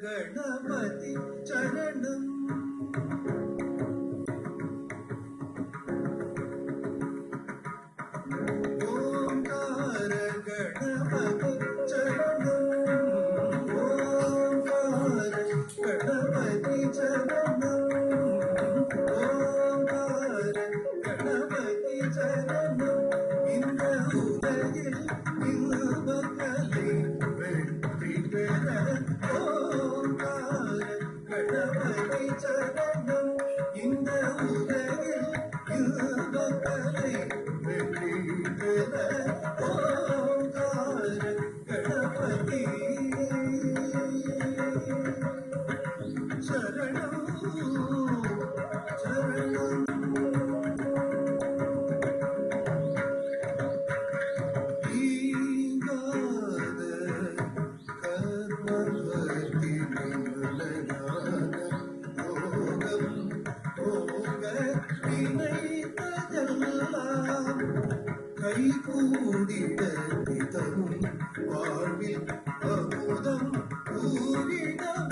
गणपति चरणम ओंकार गणपति चरणम ओंकार गणपति चरणम ओंकार गणपति चरणम इंद्र उदय इंद्रबकले वेट्टी पेर गणपति चरणम इंद्र उदय इंद्रबकले वेट्टी पेर ओंकार गणपति चरणम चरणम கை கூடிட நிதமும் வாழ்வில் அமுதம் கூறிடமோகார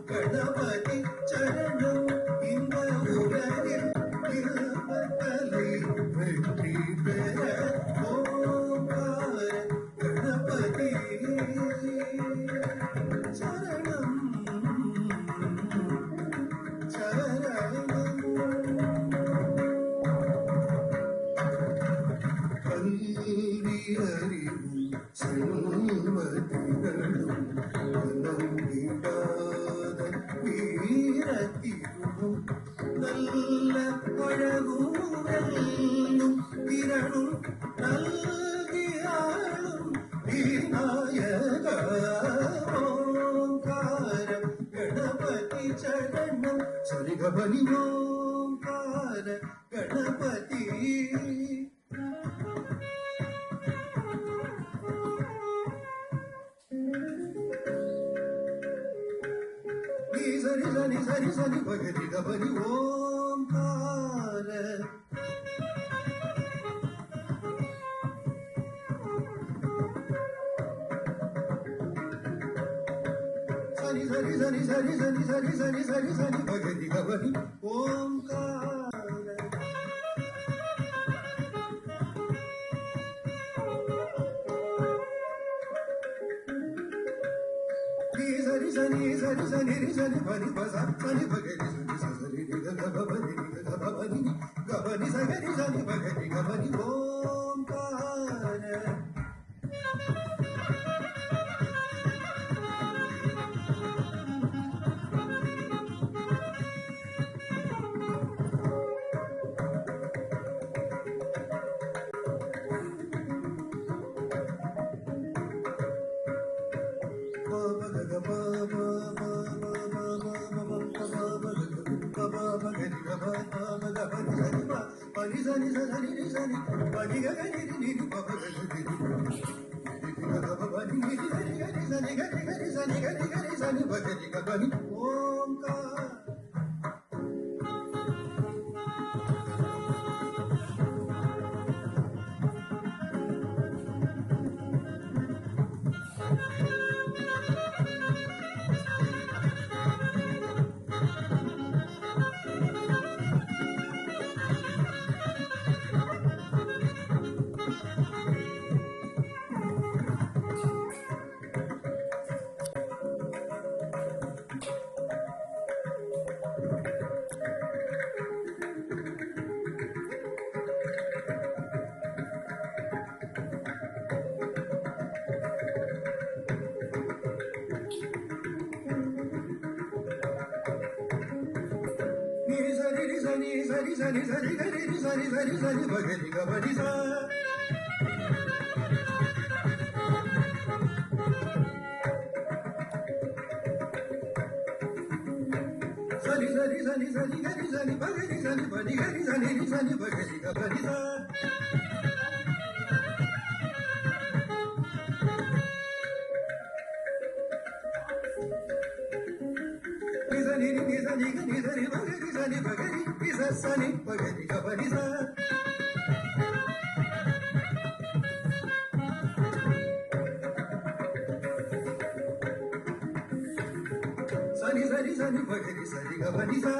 கணபதி சரணம் இந்த உலகில் இருமக்கலை வெற்றி பெற ஓகார கணபதி சரணம் சரணம் அறிவும் செல்வதிகளும் நம்பிடாத வீரத்திரும் நல்ல பழகும் வெல்லும் திறனும் நல்கியாளும் விநாயக ஓங்கார கணபதி சரணம் சரிகபலி ஓங்கார கணபதி சரி சரி சரி சரி பகரி கபரி ஓம்கார சரி சரி சரி சரி சரி சரி சரி சரி சரி பகரி கபரி ஓம்கார சரி சரி சரி சரி சரி பரி பசா சரி பகரி சரி சரி கபரி கபரி கபரி சரி சரி பகரி கபரி ஓம்கார సని సరి సని సరి గరి రి సని సరి సని బగరి గబని సా సని సరి సని సరి గరి సని బగరి సని బని గరి సని రి సని బగరి గబని సా నిజని నిజని నిజని బగరి సని బగరి నిజ సని బగరి గబని సా సని సరి సని బగరి సరి గబని సా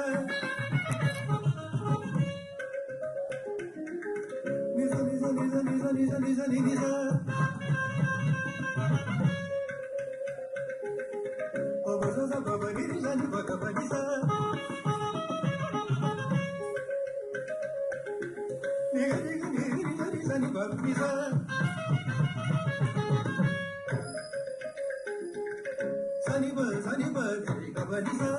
నిజ నిజ నిజ నిజ నిజ నిజ నిజ పబజ బబని రి సని బగబని సా నిగ నిగ నిగ నిగ రి సని బబని సా సని బగరి గబని సా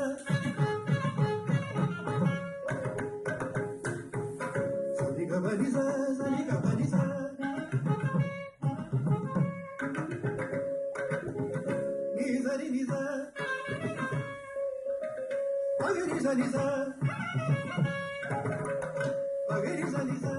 సని గబని సా సని గబని సా ని సరి ని సా బగరి సని సా బగరి సని సా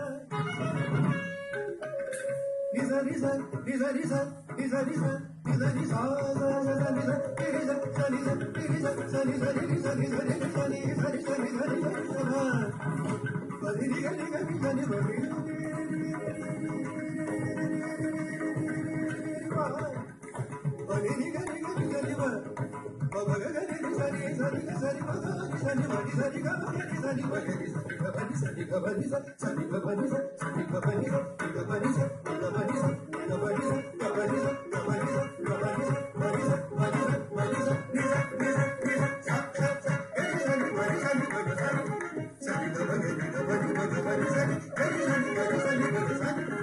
ని సరి సా ని సరి సా ని సరి సా ని సరి సా సా సా ని సా ని సా సని సా ని సా సని సరి ని సని సరి ని సని సరి సని సరి సరి సా బది ని గని గని సని బది బది ని గని గని సని బ బగ గని ని సని సని సరి బ సని బది సని గని సని బగరి సని గబని సని గబని సని గబని సని గబని సని గబని సని గబని సని గబని సని గబని సని గబని సని గబని సని బని సని బని సని బని సని నిజ నిజ నిజ స స స గరి సని బని సని బగ సని సని గబని గబని బగ బని సని గరి సని బగ సని బగ సని